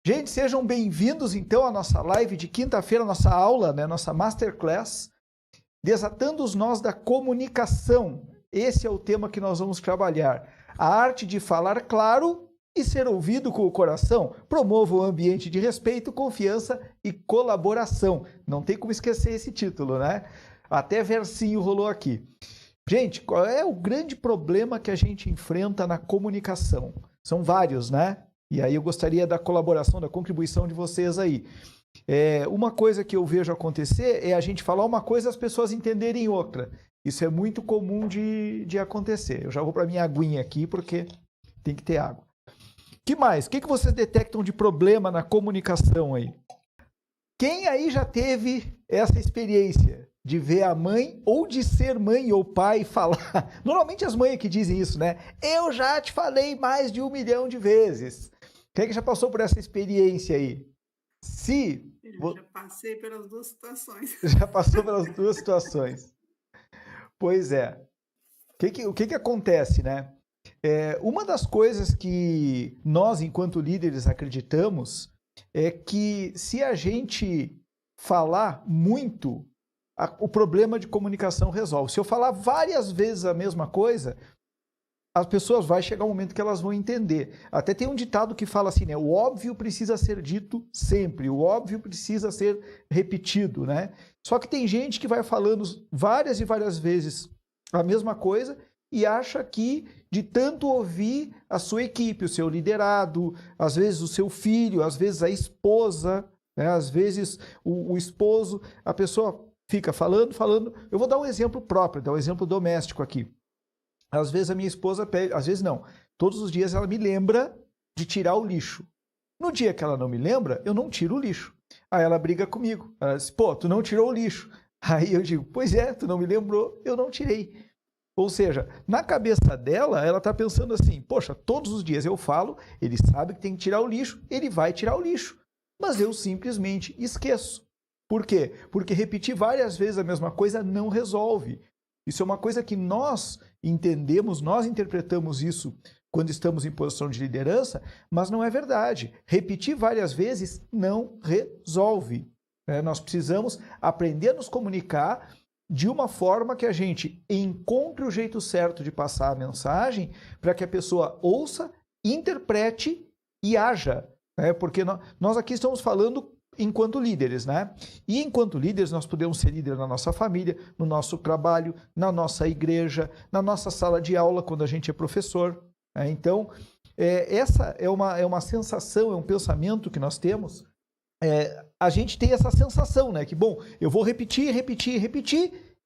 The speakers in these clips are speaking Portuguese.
Gente, sejam bem-vindos então à nossa live de quinta-feira, nossa aula, né, nossa masterclass, Desatando os Nós da Comunicação. Esse é o tema que nós vamos trabalhar. A arte de falar claro e ser ouvido com o coração. Promova um ambiente de respeito, confiança e colaboração. Não tem como esquecer esse título, né? Até versinho rolou aqui. Gente, qual é o grande problema que a gente enfrenta na comunicação? São vários, né? E aí eu gostaria da colaboração, da contribuição de vocês aí. Uma coisa que eu vejo acontecer é a gente falar uma coisa e as pessoas entenderem outra. Isso é muito comum de acontecer. Eu já vou para minha aguinha aqui, porque tem que ter água. Que mais? O que vocês detectam de problema na comunicação aí? Quem aí já teve essa experiência de ver a mãe ou de ser mãe ou pai falar? Normalmente as mães que dizem isso, né? Eu já te falei mais de 1 milhão de vezes. Quem é que já passou por essa experiência aí? Eu já passei pelas duas situações. Já passou pelas duas situações. Pois é. O que acontece, né? Uma das coisas que nós, enquanto líderes, acreditamos é que se a gente falar muito, o problema de comunicação resolve. Se eu falar várias vezes a mesma coisa, as pessoas vai chegar um momento que elas vão entender. Até tem um ditado que fala assim, né? O óbvio precisa ser dito sempre, o óbvio precisa ser repetido, né? Só que tem gente que vai falando várias e várias vezes a mesma coisa e acha que de tanto ouvir a sua equipe, o seu liderado, às vezes o seu filho, às vezes a esposa, né? Às vezes o esposo, a pessoa fica falando. Eu vou dar um exemplo próprio, dar um exemplo doméstico aqui. Às vezes a minha esposa pede, às vezes não, todos os dias ela me lembra de tirar o lixo. No dia que ela não me lembra, eu não tiro o lixo. Aí ela briga comigo. Ela diz, pô, tu não tirou o lixo. Aí eu digo, pois é, tu não me lembrou, eu não tirei. Ou seja, na cabeça dela, ela está pensando assim, poxa, todos os dias eu falo, ele sabe que tem que tirar o lixo, ele vai tirar o lixo. Mas eu simplesmente esqueço. Por quê? Porque repetir várias vezes a mesma coisa não resolve. Isso é uma coisa que nós entendemos, nós interpretamos isso quando estamos em posição de liderança, mas não é verdade. Repetir várias vezes não resolve. Nós precisamos aprender a nos comunicar de uma forma que a gente encontre o jeito certo de passar a mensagem para que a pessoa ouça, interprete e haja. Porque nós aqui estamos falando enquanto líderes, né? E enquanto líderes, nós podemos ser líderes na nossa família, no nosso trabalho, na nossa igreja, na nossa sala de aula, quando a gente é professor. Então, essa é uma sensação, é um pensamento que nós temos. A gente tem essa sensação, né? Que, bom, eu vou repetir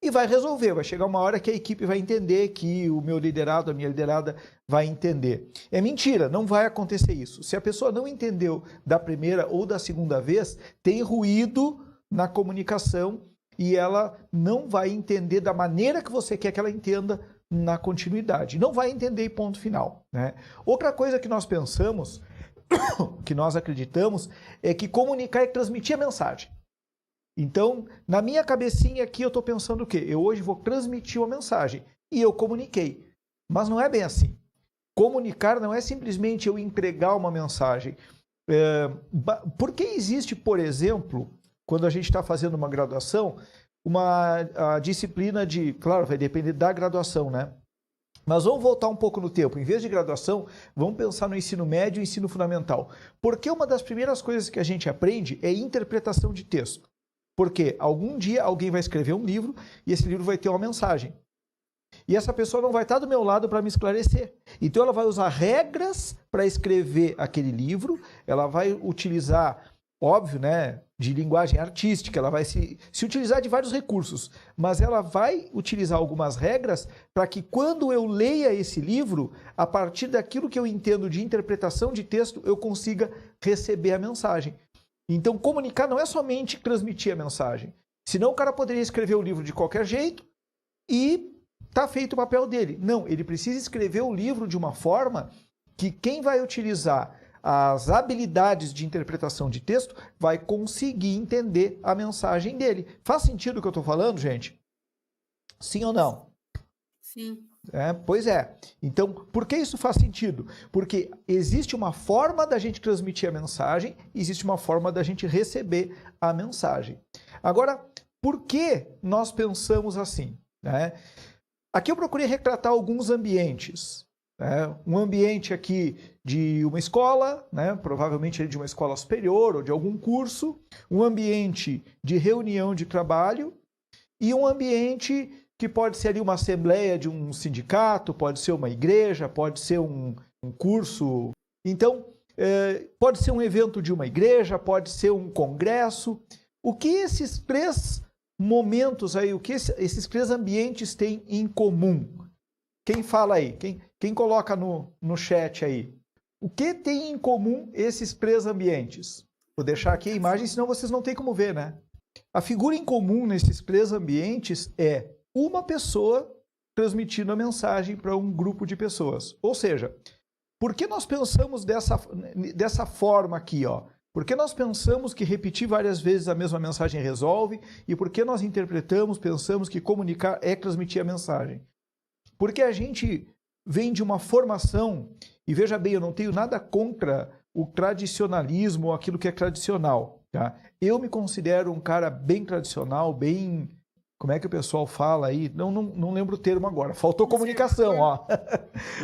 e vai resolver. Vai chegar uma hora que a equipe vai entender, que o meu liderado, a minha liderada vai entender. É mentira, não vai acontecer isso. Se a pessoa não entendeu da primeira ou da segunda vez, tem ruído na comunicação e ela não vai entender da maneira que você quer que ela entenda na continuidade. Não vai entender e ponto final, né? Outra coisa que nós pensamos, que nós acreditamos, é que comunicar é transmitir a mensagem. Então, na minha cabecinha aqui, eu estou pensando o quê? Eu hoje vou transmitir uma mensagem e eu comuniquei. Mas não é bem assim. Comunicar não é simplesmente eu entregar uma mensagem. Por que existe, por exemplo, quando a gente está fazendo uma graduação, a disciplina de... Claro, vai depender da graduação, né? Mas vamos voltar um pouco no tempo. Em vez de graduação, vamos pensar no ensino médio e ensino fundamental. Porque uma das primeiras coisas que a gente aprende é interpretação de texto. Porque algum dia alguém vai escrever um livro e esse livro vai ter uma mensagem. E essa pessoa não vai estar do meu lado para me esclarecer. Então ela vai usar regras para escrever aquele livro, ela vai utilizar, óbvio, né, de linguagem artística, ela vai se utilizar de vários recursos, mas ela vai utilizar algumas regras para que quando eu leia esse livro, a partir daquilo que eu entendo de interpretação de texto, eu consiga receber a mensagem. Então, comunicar não é somente transmitir a mensagem. Senão o cara poderia escrever o livro de qualquer jeito e está feito o papel dele. Não, ele precisa escrever o livro de uma forma que quem vai utilizar as habilidades de interpretação de texto vai conseguir entender a mensagem dele. Faz sentido o que eu estou falando, gente? Sim ou não? Sim. Pois é. Então, por que isso faz sentido? Porque existe uma forma da gente transmitir a mensagem, existe uma forma da gente receber a mensagem. Agora, por que nós pensamos assim? Aqui eu procurei retratar alguns ambientes. Um ambiente aqui de uma escola, provavelmente de uma escola superior ou de algum curso, um ambiente de reunião de trabalho e um ambiente que pode ser ali uma assembleia de um sindicato, pode ser uma igreja, pode ser um curso. Então, pode ser um evento de uma igreja, pode ser um congresso. O que esses três momentos aí, o que esses três ambientes têm em comum? Quem fala aí? Quem coloca no chat aí? O que tem em comum esses três ambientes? Vou deixar aqui a imagem, senão vocês não têm como ver, né? A figura em comum nesses três ambientes é uma pessoa transmitindo a mensagem para um grupo de pessoas. Ou seja, por que nós pensamos dessa forma aqui, ó? Por que nós pensamos que repetir várias vezes a mesma mensagem resolve? E por que nós pensamos que comunicar é transmitir a mensagem? Porque a gente vem de uma formação, e veja bem, eu não tenho nada contra o tradicionalismo ou aquilo que é tradicional, tá? Eu me considero um cara bem tradicional, bem... Como é que o pessoal fala aí? Não lembro o termo agora. Faltou comunicação, ó.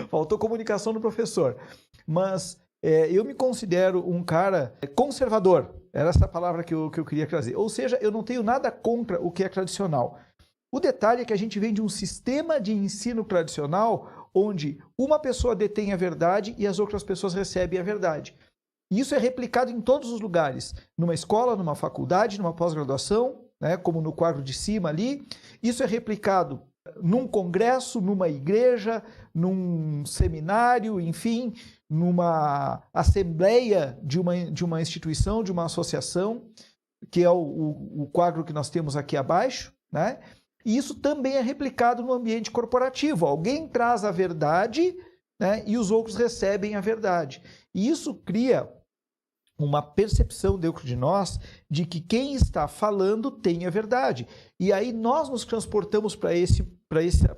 Faltou comunicação do professor. Mas eu me considero um cara conservador. Era essa palavra que eu queria trazer. Ou seja, eu não tenho nada contra o que é tradicional. O detalhe é que a gente vem de um sistema de ensino tradicional onde uma pessoa detém a verdade e as outras pessoas recebem a verdade. E isso é replicado em todos os lugares. Numa escola, numa faculdade, numa pós-graduação, como no quadro de cima ali. Isso é replicado num congresso, numa igreja, num seminário, enfim, numa assembleia de uma instituição, de uma associação, que é o quadro que nós temos aqui abaixo, né? E isso também é replicado no ambiente corporativo. Alguém traz a verdade, né, e os outros recebem a verdade. E isso cria uma percepção dentro de nós de que quem está falando tem a verdade. E aí nós nos transportamos para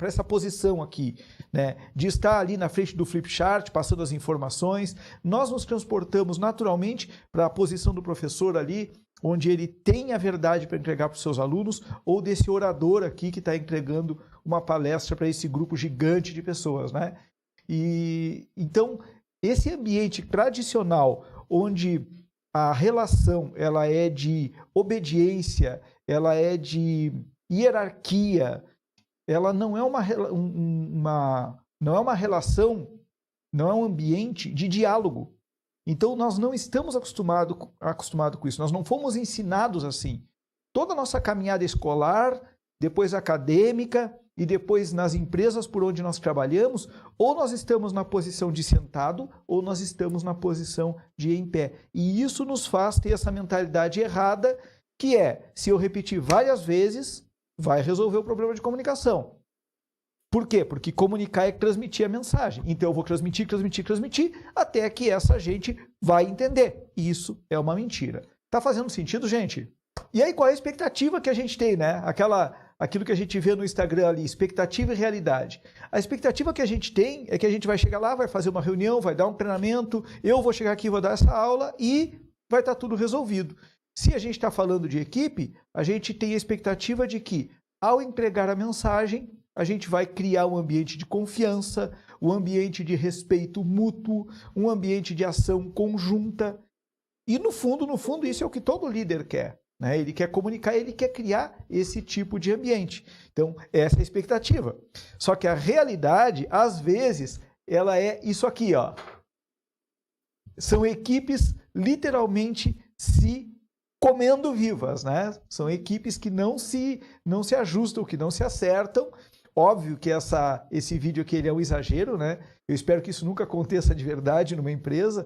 essa posição aqui, né? De estar ali na frente do flip chart, passando as informações. Nós nos transportamos naturalmente para a posição do professor ali, onde ele tem a verdade para entregar para os seus alunos, ou desse orador aqui que está entregando uma palestra para esse grupo gigante de pessoas, né? E então, esse ambiente tradicional, onde a relação ela é de obediência, ela é de hierarquia, ela não é uma relação, não é um ambiente de diálogo. Então, nós não estamos acostumados com isso, nós não fomos ensinados assim. Toda a nossa caminhada escolar, depois acadêmica e depois nas empresas por onde nós trabalhamos, ou nós estamos na posição de sentado, ou nós estamos na posição de em pé. E isso nos faz ter essa mentalidade errada, que é, se eu repetir várias vezes, vai resolver o problema de comunicação. Por quê? Porque comunicar é transmitir a mensagem. Então eu vou transmitir, até que essa gente vai entender. Isso é uma mentira. Tá fazendo sentido, gente? E aí, qual é a expectativa que a gente tem, né? Aquilo que a gente vê no Instagram ali, expectativa e realidade. A expectativa que a gente tem é que a gente vai chegar lá, vai fazer uma reunião, vai dar um treinamento, eu vou chegar aqui, vou dar essa aula e vai estar tudo resolvido. Se a gente está falando de equipe, a gente tem a expectativa de que, ao entregar a mensagem, a gente vai criar um ambiente de confiança, um ambiente de respeito mútuo, um ambiente de ação conjunta. E no fundo, isso é o que todo líder quer. Né? Ele quer comunicar, ele quer criar esse tipo de ambiente. Então, essa é a expectativa. Só que a realidade, às vezes, ela é isso aqui, ó. São equipes literalmente se comendo vivas, né? São equipes que não se ajustam, que não se acertam. Óbvio que esse vídeo aqui ele é um exagero, né? Eu espero que isso nunca aconteça de verdade numa empresa.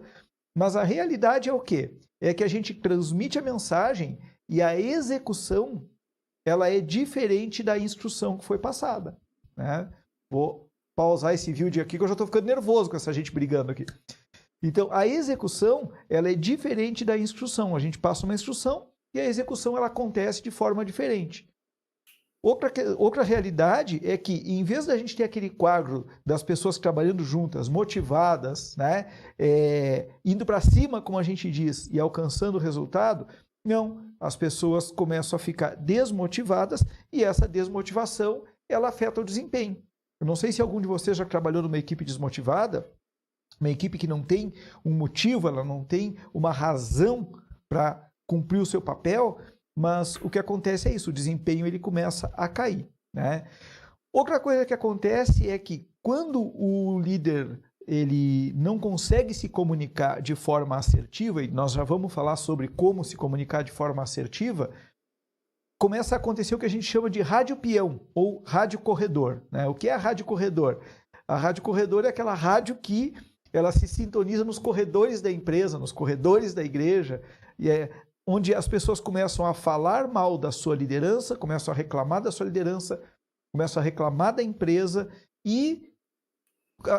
Mas a realidade é o quê? É que a gente transmite a mensagem e a execução ela é diferente da instrução que foi passada. Né? Vou pausar esse vídeo aqui que eu já estou ficando nervoso com essa gente brigando aqui. Então, a execução ela é diferente da instrução. A gente passa uma instrução e a execução ela acontece de forma diferente. Outra realidade é que, em vez da gente ter aquele quadro das pessoas trabalhando juntas, motivadas, né, indo para cima, como a gente diz, e alcançando o resultado, não, as pessoas começam a ficar desmotivadas e essa desmotivação, ela afeta o desempenho. Eu não sei se algum de vocês já trabalhou numa equipe desmotivada, uma equipe que não tem um motivo, ela não tem uma razão para cumprir o seu papel, mas o que acontece é isso, o desempenho ele começa a cair, né? Outra coisa que acontece é que quando o líder ele não consegue se comunicar de forma assertiva, e nós já vamos falar sobre como se comunicar de forma assertiva, começa a acontecer o que a gente chama de rádio peão ou rádio corredor, né? O que é a rádio corredor? A rádio corredor é aquela rádio que ela se sintoniza nos corredores da empresa, nos corredores da igreja, e onde as pessoas começam a falar mal da sua liderança, começam a reclamar da sua liderança, começam a reclamar da empresa e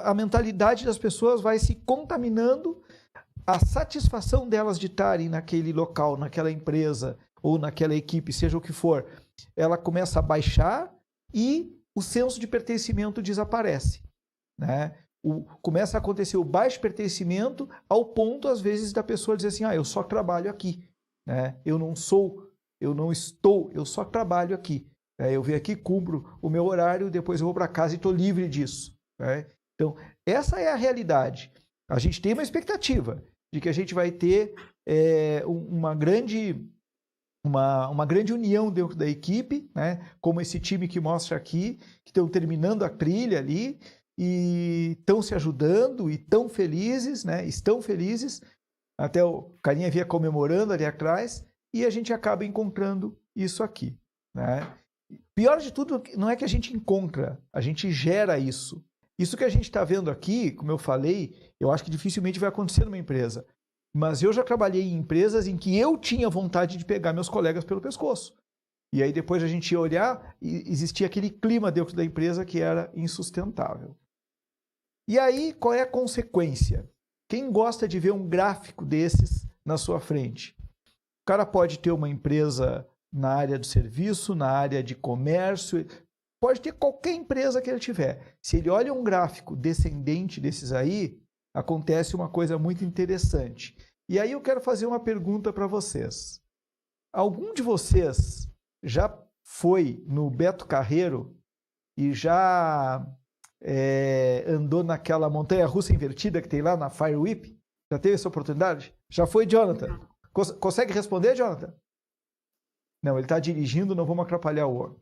a mentalidade das pessoas vai se contaminando, a satisfação delas de estarem naquele local, naquela empresa ou naquela equipe, seja o que for, ela começa a baixar e o senso de pertencimento desaparece, né? Começa a acontecer o baixo pertencimento ao ponto, às vezes, da pessoa dizer assim, eu só trabalho aqui. Né? Eu não estou, eu só trabalho aqui. Eu venho aqui, cumpro o meu horário, depois eu vou para casa e estou livre disso. Né? Então, essa é a realidade. A gente tem uma expectativa de que a gente vai ter uma grande união dentro da equipe, né? Como esse time que mostra aqui, que estão terminando a trilha ali e estão se ajudando e estão felizes, né? Estão felizes. Até o carinha vinha comemorando ali atrás, e a gente acaba encontrando isso aqui, né? Pior de tudo, não é que a gente encontra, a gente gera isso. Isso que a gente está vendo aqui, como eu falei, eu acho que dificilmente vai acontecer numa empresa. Mas eu já trabalhei em empresas em que eu tinha vontade de pegar meus colegas pelo pescoço. E aí depois a gente ia olhar e existia aquele clima dentro da empresa que era insustentável. E aí, qual é a consequência? Quem gosta de ver um gráfico desses na sua frente? O cara pode ter uma empresa na área do serviço, na área de comércio, pode ter qualquer empresa que ele tiver. Se ele olha um gráfico descendente desses aí, acontece uma coisa muito interessante. E aí eu quero fazer uma pergunta para vocês. Algum de vocês já foi no Beto Carreiro e já andou naquela montanha-russa invertida que tem lá na Fire Whip? Já teve essa oportunidade? Já foi, Jonathan? Consegue responder, Jonathan? Não, ele está dirigindo, não vamos atrapalhar o homem.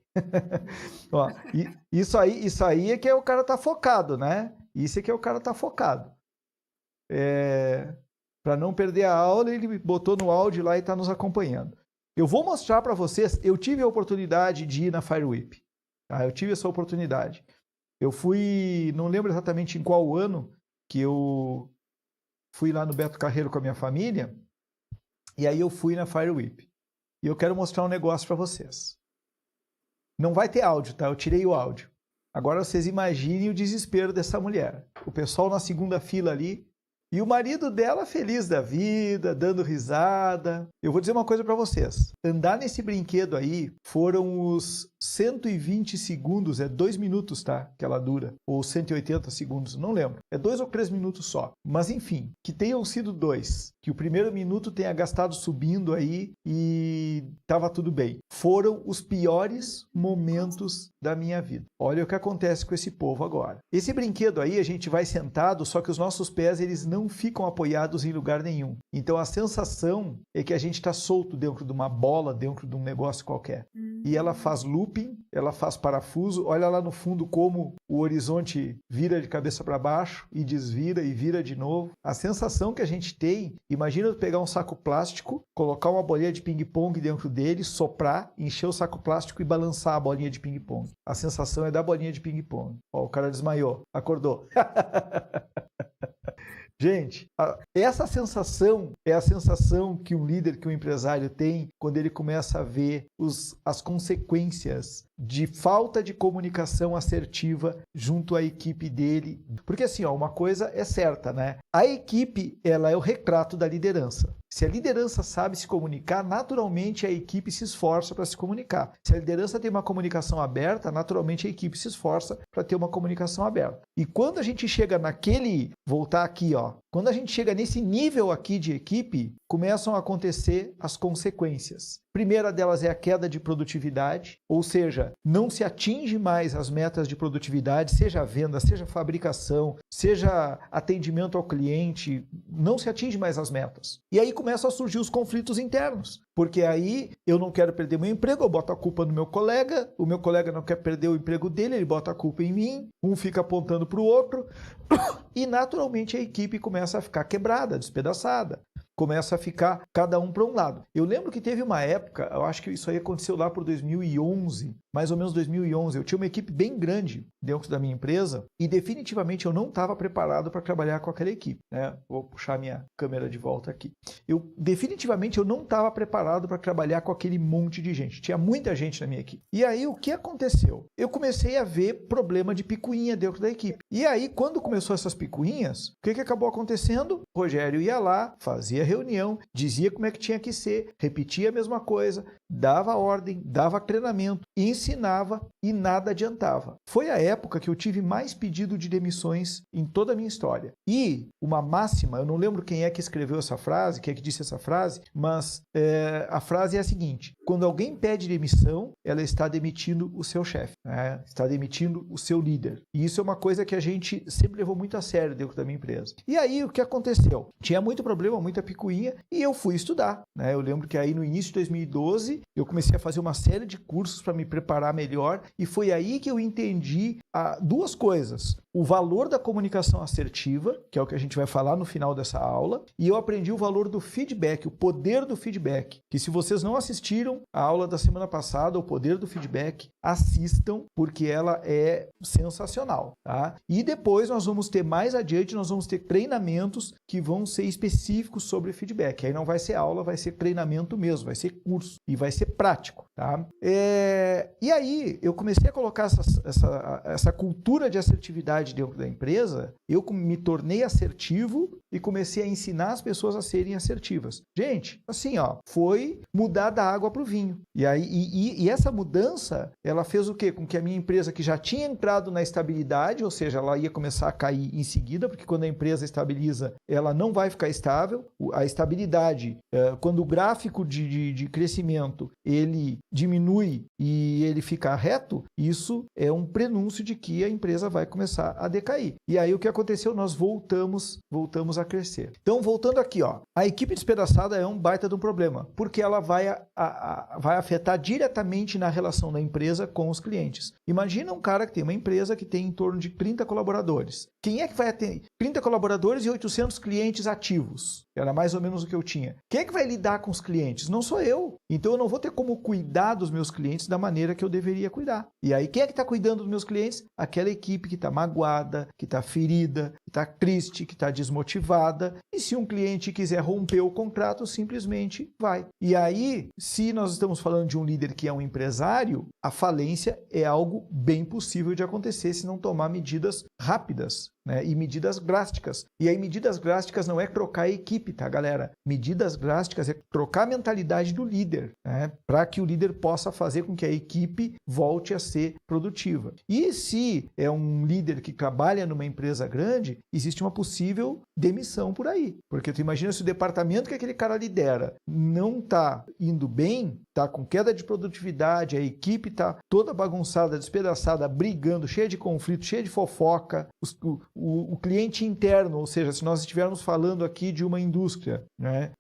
Ó, isso aí é que o cara tá focado, né? Isso é que o cara tá focado. Para não perder a aula, ele botou no áudio lá e está nos acompanhando. Eu vou mostrar para vocês, eu tive a oportunidade de ir na Fire Whip. Tá? Eu tive essa oportunidade. Eu fui, não lembro exatamente em qual ano, que eu fui lá no Beto Carreiro com a minha família, e aí eu fui na Fire Whip. E eu quero mostrar um negócio para vocês. Não vai ter áudio, tá? Eu tirei o áudio. Agora vocês imaginem o desespero dessa mulher. O pessoal na segunda fila ali, e o marido dela feliz da vida, dando risada. Eu vou dizer uma coisa para vocês. Andar nesse brinquedo aí foram os 120 segundos, 2 minutos, tá? Que ela dura. Ou 180 segundos, não lembro. 2 ou 3 minutos só. Mas enfim, que tenham sido 2. Que o primeiro minuto tenha gastado subindo aí e tava tudo bem. Foram os piores momentos da minha vida. Olha o que acontece com esse povo agora. Esse brinquedo aí, a gente vai sentado, só que os nossos pés, eles não ficam apoiados em lugar nenhum. Então a sensação é que a gente está solto dentro de uma bola, dentro de um negócio qualquer. E ela faz looping, ela faz parafuso. Olha lá no fundo como o horizonte vira de cabeça para baixo e desvira e vira de novo. A sensação que a gente tem, imagina pegar um saco plástico, colocar uma bolinha de ping-pong dentro dele, soprar, encher o saco plástico e balançar a bolinha de ping-pong. A sensação é da bolinha de ping-pong. Ó, o cara desmaiou, acordou. Gente, essa sensação é a sensação que um líder, que um empresário tem quando ele começa a ver as consequências de falta de comunicação assertiva junto à equipe dele. Porque assim, ó, uma coisa é certa, né? A equipe, ela é o retrato da liderança. Se a liderança sabe se comunicar, naturalmente a equipe se esforça para se comunicar. Se a liderança tem uma comunicação aberta, naturalmente a equipe se esforça para ter uma comunicação aberta. E quando a gente chega voltar aqui, ó, quando a gente chega nesse nível aqui de equipe, começam a acontecer as consequências. A primeira delas é a queda de produtividade, ou seja, não se atinge mais as metas de produtividade, seja venda, seja fabricação, seja atendimento ao cliente, não se atinge mais as metas. E aí começam a surgir os conflitos internos, porque aí eu não quero perder meu emprego, eu boto a culpa no meu colega, o meu colega não quer perder o emprego dele, ele bota a culpa em mim, um fica apontando para o outro, e naturalmente a equipe começa a ficar quebrada, despedaçada. Começa a ficar cada um para um lado. Eu lembro que teve uma época, eu acho que isso aí aconteceu lá por 2011, mais ou menos 2011, eu tinha uma equipe bem grande dentro da minha empresa e definitivamente eu não estava preparado para trabalhar com aquela equipe, né? Vou puxar minha câmera de volta aqui. Definitivamente eu não estava preparado para trabalhar com aquele monte de gente. Tinha muita gente na minha equipe. E aí o que aconteceu? Eu comecei a ver problema de picuinha dentro da equipe. E aí quando começou essas picuinhas, o que acabou acontecendo? O Rogério ia lá, fazia reunião, dizia como é que tinha que ser, repetia a mesma coisa, dava ordem, dava treinamento, ensinava e nada adiantava. Foi a época que eu tive mais pedido de demissões em toda a minha história. E uma máxima, eu não lembro quem é que escreveu essa frase, quem é que disse essa frase, mas a frase é a seguinte: quando alguém pede demissão, ela está demitindo o seu chefe, né? Está demitindo o seu líder. E isso é uma coisa que a gente sempre levou muito a sério dentro da minha empresa. E aí o que aconteceu? Tinha muito problema, muita picuinha, e eu fui estudar, né? Eu lembro que aí no início de 2012 eu comecei a fazer uma série de cursos para me preparar melhor, e foi aí que eu entendi duas coisas: o valor da comunicação assertiva, que é o que a gente vai falar no final dessa aula, e eu aprendi o valor do feedback, o poder do feedback, que se vocês não assistiram a aula da semana passada, o poder do feedback, assistam, porque ela é sensacional, tá? E depois nós vamos ter, mais adiante, nós vamos ter treinamentos que vão ser específicos sobre feedback. Aí não vai ser aula, vai ser treinamento mesmo, vai ser curso e vai ser prático, tá? E aí eu comecei a colocar essa cultura de assertividade dentro da empresa, eu me tornei assertivo e comecei a ensinar as pessoas a serem assertivas. Gente, assim, ó, foi mudar da água para o vinho. E essa mudança, ela fez o quê? Com que a minha empresa, que já tinha entrado na estabilidade, ou seja, ela ia começar a cair em seguida, porque quando a empresa estabiliza, ela não vai ficar estável. A estabilidade, quando o gráfico de crescimento, ele diminui e ele fica reto, isso é um prenúncio de que a empresa vai começar a decair. E aí o que aconteceu? Nós voltamos a crescer. Então, voltando aqui, ó, a equipe despedaçada é um baita de um problema, porque ela vai afetar diretamente na relação da empresa com os clientes. Imagina um cara que tem uma empresa que tem em torno de 30 colaboradores. Quem é que vai ter 30 colaboradores e 800 clientes ativos? Era mais ou menos o que eu tinha. Quem é que vai lidar com os clientes? Não sou eu. Então eu não vou ter como cuidar dos meus clientes da maneira que eu deveria cuidar. E aí quem é que está cuidando dos meus clientes? Aquela equipe que está magoada, que está ferida, que está triste, que está desmotivada. E se um cliente quiser romper o contrato, simplesmente vai. E aí, se nós estamos falando de um líder que é um empresário, a falência é algo bem possível de acontecer se não tomar medidas rápidas, né? E medidas drásticas. E aí medidas drásticas não é trocar a equipe, tá, galera? Medidas drásticas é trocar a mentalidade do líder, né? Para que o líder possa fazer com que a equipe volte a ser produtiva. E se é um líder que trabalha numa empresa grande, existe uma possível demissão por aí. Porque tu imagina se o departamento que aquele cara lidera não está indo bem, está com queda de produtividade, a equipe está toda bagunçada, despedaçada, brigando, cheia de conflito, cheia de fofoca, o cliente interno, ou seja, se nós estivermos falando aqui de uma indústria, né?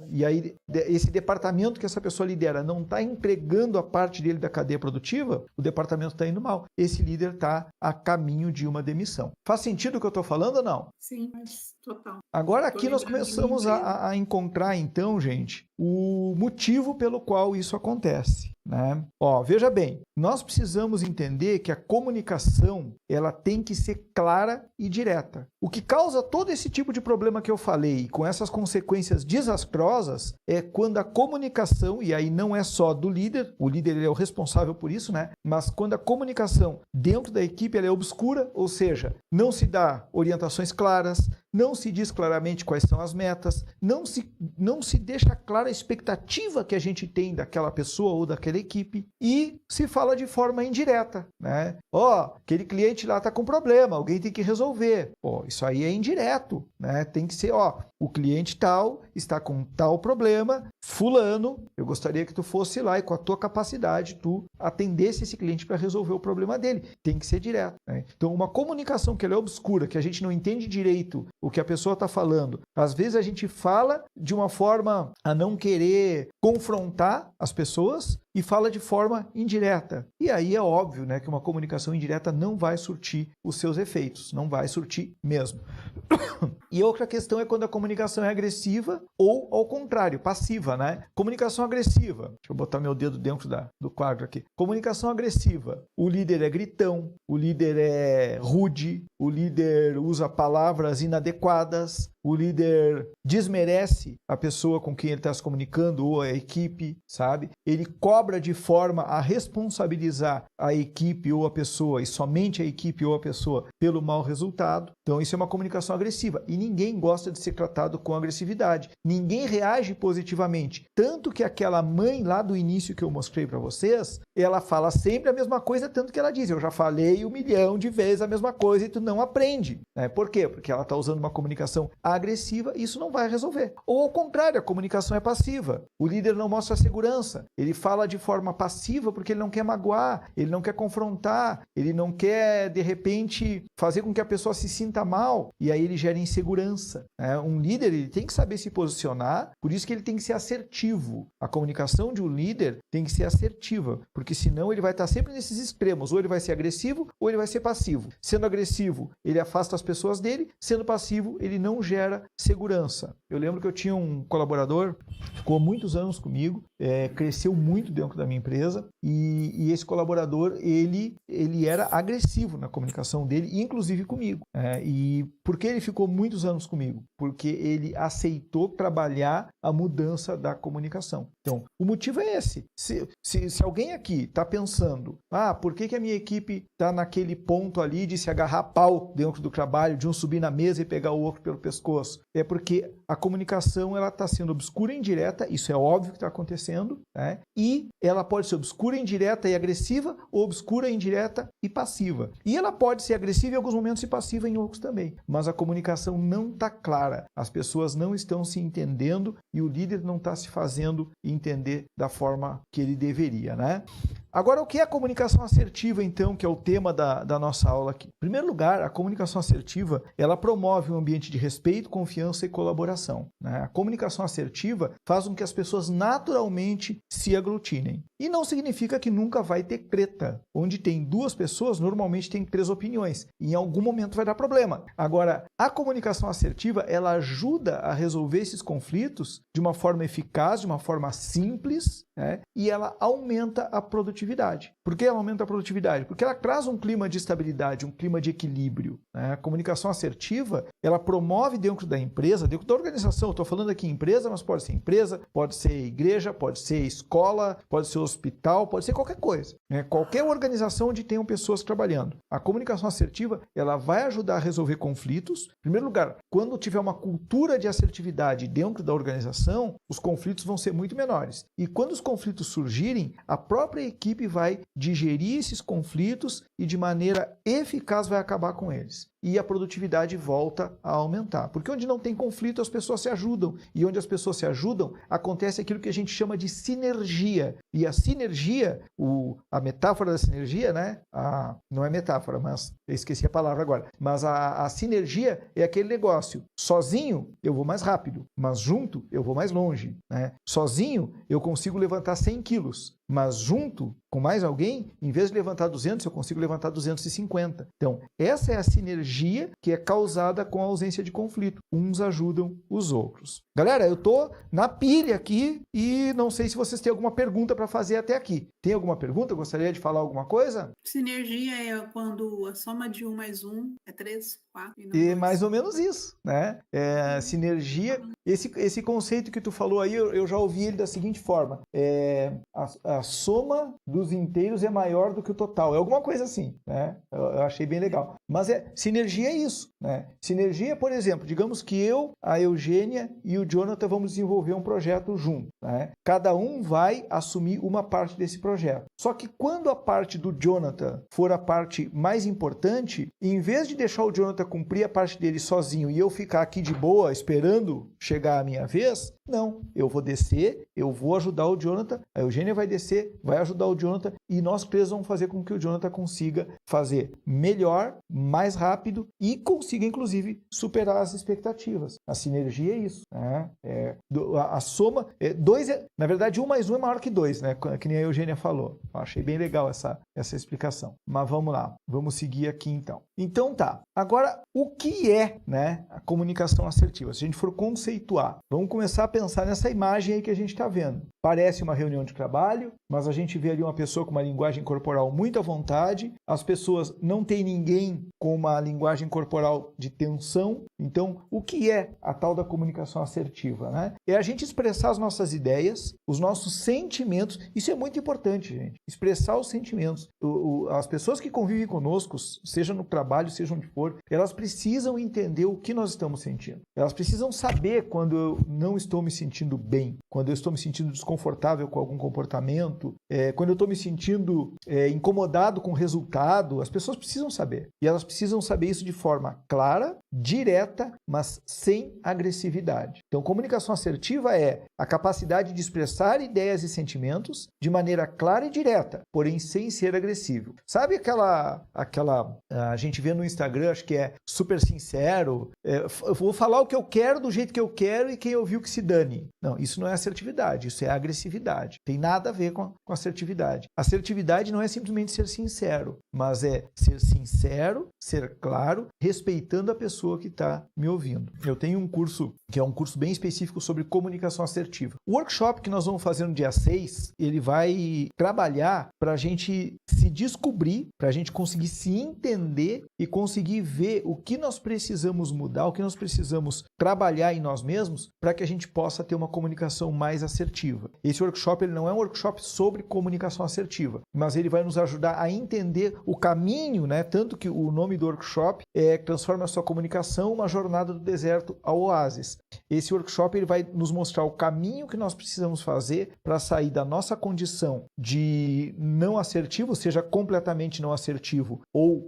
E aí esse departamento que essa pessoa lidera não está entregando a parte dele da cadeia produtiva, o departamento está indo mal. Esse líder está a caminho de uma demissão. Faz sentido o que eu estou falando ou não? Sim, mas total. Agora aqui nós começamos a encontrar, então, gente, o motivo pelo qual isso acontece. né? Ó, veja bem, nós precisamos entender que a comunicação, ela tem que ser clara e direta. O que causa todo esse tipo de problema que eu falei, com essas consequências desastrosas, é quando a comunicação, e aí não é só do líder, o líder ele é o responsável por isso, né? Mas quando a comunicação dentro da equipe ela é obscura, ou seja, não se dá orientações claras, não se diz claramente quais são as metas, não se deixa clara a expectativa que a gente tem daquela pessoa ou daquela equipe e se fala de forma indireta, né? Aquele cliente lá está com problema, alguém tem que resolver. Isso aí é indireto, né? Tem que ser, o cliente tal está com tal problema, fulano, eu gostaria que tu fosse lá e com a tua capacidade tu atendesse esse cliente para resolver o problema dele. Tem que ser direto, né? Então, uma comunicação que ela é obscura, que a gente não entende direito o que a pessoa está falando. Às vezes a gente fala de uma forma a não querer confrontar as pessoas e fala de forma indireta. E aí é óbvio, né, que uma comunicação indireta não vai surtir os seus efeitos, não vai surtir mesmo. E outra questão é quando a comunicação é agressiva ou, ao contrário, passiva, né? Comunicação agressiva. Deixa eu botar meu dedo dentro do quadro aqui. Comunicação agressiva. O líder é gritão, o líder é rude, o líder usa palavras inadequadas, o líder desmerece a pessoa com quem ele está se comunicando ou a equipe, sabe? Ele cobra de forma a responsabilizar a equipe ou a pessoa, e somente a equipe ou a pessoa, pelo mau resultado. Então, isso é uma comunicação agressiva. E ninguém gosta de ser tratado com agressividade. Ninguém reage positivamente. Tanto que aquela mãe lá do início que eu mostrei para vocês, ela fala sempre a mesma coisa, tanto que ela diz, eu já falei 1 milhão de vezes a mesma coisa e tu não aprende. Por quê? Porque ela está usando uma comunicação agressiva e isso não vai resolver. Ou ao contrário, a comunicação é passiva. O líder não mostra segurança. Ele fala de forma passiva porque ele não quer magoar, ele não quer confrontar, ele não quer, de repente, fazer com que a pessoa se sinta mal e aí ele gera insegurança. Um líder ele tem que saber se posicionar, por isso que ele tem que ser assertivo. A comunicação de um líder tem que ser assertiva, porque senão ele vai estar sempre nesses extremos, ou ele vai ser agressivo ou ele vai ser passivo. Sendo agressivo, ele afasta as pessoas dele, sendo passivo, ele não gera segurança. Eu lembro que eu tinha um colaborador, ficou muitos anos comigo, cresceu muito dentro da minha empresa e esse colaborador, ele era agressivo na comunicação dele, inclusive comigo. E por que ele ficou muitos anos comigo? Porque ele aceitou trabalhar a mudança da comunicação. Então, o motivo é esse. Se alguém aqui está pensando, por que a minha equipe está naquele ponto ali de se agarrar a pau dentro do trabalho, de um subir na mesa e pegar o outro pelo pescoço? É porque a comunicação ela está sendo obscura e indireta, isso é óbvio que está acontecendo, né? E ela pode ser obscura, indireta e agressiva, ou obscura, indireta e passiva. E ela pode ser agressiva em alguns momentos e passiva em outros também. Mas a comunicação não está clara, as pessoas não estão se entendendo e o líder não está se fazendo entender da forma que ele deveria, né? Agora, o que é a comunicação assertiva, então, que é o tema da nossa aula aqui? Em primeiro lugar, a comunicação assertiva, ela promove um ambiente de respeito, confiança e colaboração, né? A comunicação assertiva faz com que as pessoas naturalmente se aglutinem. E não significa que nunca vai ter treta. Onde tem 2 pessoas, normalmente tem 3 opiniões. E em algum momento vai dar problema. Agora, a comunicação assertiva, ela ajuda a resolver esses conflitos de uma forma eficaz, de uma forma simples, né? E ela aumenta a produtividade. Por que ela aumenta a produtividade? Porque ela traz um clima de estabilidade, um clima de equilíbrio, né? A comunicação assertiva, ela promove dentro da empresa, dentro da organização, eu estou falando aqui empresa, mas pode ser igreja, pode ser escola, pode ser hospital, pode ser qualquer coisa, né? Qualquer organização onde tenham pessoas trabalhando. A comunicação assertiva, ela vai ajudar a resolver conflitos. Em primeiro lugar, quando tiver uma cultura de assertividade dentro da organização, os conflitos vão ser muito menores. E quando os conflitos surgirem, a própria equipe vai digerir esses conflitos e de maneira eficaz vai acabar com eles. E a produtividade volta a aumentar. Porque onde não tem conflito, as pessoas se ajudam. E onde as pessoas se ajudam, acontece aquilo que a gente chama de sinergia. E a sinergia, a metáfora da sinergia, né? Não é metáfora, mas eu esqueci a palavra agora. Mas a sinergia é aquele negócio. Sozinho, eu vou mais rápido. Mas junto, eu vou mais longe, né? Sozinho, eu consigo levantar 100 quilos. Mas junto com mais alguém, em vez de levantar 200, eu consigo levantar 250. Então, essa é a sinergia sinergia que é causada com a ausência de conflito. Uns ajudam os outros. Galera, eu tô na pilha aqui e não sei se vocês têm alguma pergunta para fazer até aqui. Tem alguma pergunta? Gostaria de falar alguma coisa? Sinergia é quando a soma de 1 mais 1 é 3, 4 e não E 2. mais ou menos isso, né? Sinergia, esse conceito que tu falou aí, eu já ouvi ele da seguinte forma: a soma dos inteiros é maior do que o total. É alguma coisa assim, né? Eu achei bem legal. Mas sinergia é isso, né? Sinergia, por exemplo, digamos que eu, a Eugênia e o Jonathan vamos desenvolver um projeto junto, né? Cada um vai assumir uma parte desse projeto. Só que quando a parte do Jonathan for a parte mais importante, em vez de deixar o Jonathan cumprir a parte dele sozinho e eu ficar aqui de boa esperando chegar a minha vez, não, eu vou descer, eu vou ajudar o Jonathan, a Eugênia vai descer, vai ajudar o Jonathan e nós três vamos fazer com que o Jonathan consiga fazer melhor, mais rápido e consiga, inclusive, superar as expectativas. A sinergia é isso, né? A soma, na verdade, 1 mais 1 é maior que 2, né? Que nem a Eugênia falou. Eu achei bem legal essa explicação. Mas vamos lá, vamos seguir aqui então. Então tá, agora o que é, né, a comunicação assertiva? Se a gente for conceituar, vamos começar a pensar nessa imagem aí que a gente está vendo. Parece uma reunião de trabalho, mas a gente vê ali uma pessoa com uma linguagem corporal muito à vontade, as pessoas não tem ninguém com uma linguagem corporal de tensão. Então, o que é a tal da comunicação assertiva, né? É a gente expressar as nossas ideias, os nossos sentimentos. Isso é muito importante, gente. Expressar os sentimentos. As pessoas que convivem conosco, seja no trabalho, seja onde for, elas precisam entender o que nós estamos sentindo. Elas precisam saber quando eu não estou me sentindo bem, quando eu estou me sentindo desconfortável com algum comportamento, quando eu estou me sentindo incomodado com o resultado. As pessoas precisam saber. E elas precisam saber isso de forma clara, direta, mas sem agressividade. Então, comunicação assertiva é a capacidade de expressar ideias e sentimentos de maneira clara e direta, porém sem ser agressivo. Sabe aquela a gente vê no Instagram, acho que é super sincero, eu vou falar o que eu quero do jeito que eu quero e quem ouviu que se dane. Não, isso não é assertividade, isso é agressividade. Tem nada a ver com assertividade. Assertividade não é simplesmente ser sincero, mas é ser sincero, ser claro, respeitando a pessoa que está me ouvindo. Eu tenho um curso, que é um curso bem específico sobre comunicação assertiva. O workshop que nós vamos fazer no dia 6, ele vai trabalhar para a gente se descobrir, para a gente conseguir se entender e conseguir ver o que nós precisamos mudar, o que nós precisamos trabalhar em nós mesmos para que a gente possa ter uma comunicação mais assertiva. Esse workshop ele não é um workshop sobre comunicação assertiva, mas ele vai nos ajudar a entender o caminho, né? Tanto que o nome do workshop é Transforma a sua comunicação, uma jornada do deserto ao oásis. Esse workshop ele vai nos mostrar o caminho que nós precisamos fazer para sair da nossa condição de não assertivo, seja completamente não assertivo ou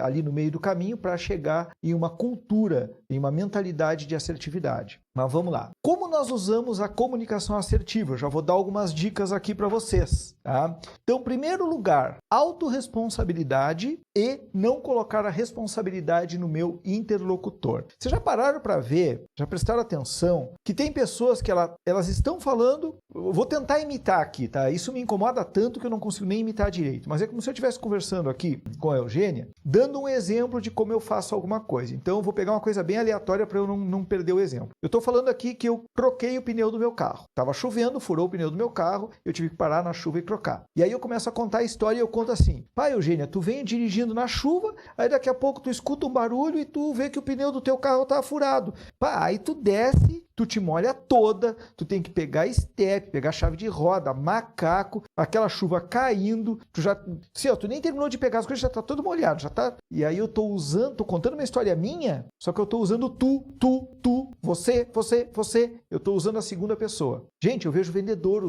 ali no meio do caminho, para chegar em uma cultura, em uma mentalidade de assertividade. Mas vamos lá. Como nós usamos a comunicação assertiva? Eu já vou dar algumas dicas aqui para vocês. Tá? Então, em primeiro lugar, autorresponsabilidade e não colocar a responsabilidade no meu interlocutor. Vocês já pararam para ver, já prestaram atenção, que tem pessoas que elas estão falando, eu vou tentar imitar aqui, tá? Isso me incomoda tanto que eu não consigo nem imitar direito, mas é como se eu estivesse conversando aqui com a Eugênia, dando um exemplo de como eu faço alguma coisa. Então, eu vou pegar uma coisa bem aleatória para eu não perder o exemplo. Eu estou falando aqui que eu troquei o pneu do meu carro. Estava chovendo, furou o pneu do meu carro, eu tive que parar na chuva e trocar. E aí eu começo a contar a história e eu conto assim: pá, Eugênia, tu vem dirigindo na chuva, aí daqui a pouco tu escuta um barulho e tu vê que o pneu do teu carro tá furado. Pá, aí tu desce, tu te molha toda, tu tem que pegar estepe, pegar chave de roda, macaco, aquela chuva caindo, tu nem terminou de pegar as coisas, já tá todo molhado, já tá. E aí eu tô contando uma história minha, só que eu tô usando tu, você, eu tô usando a segunda pessoa. Gente, eu vejo vendedor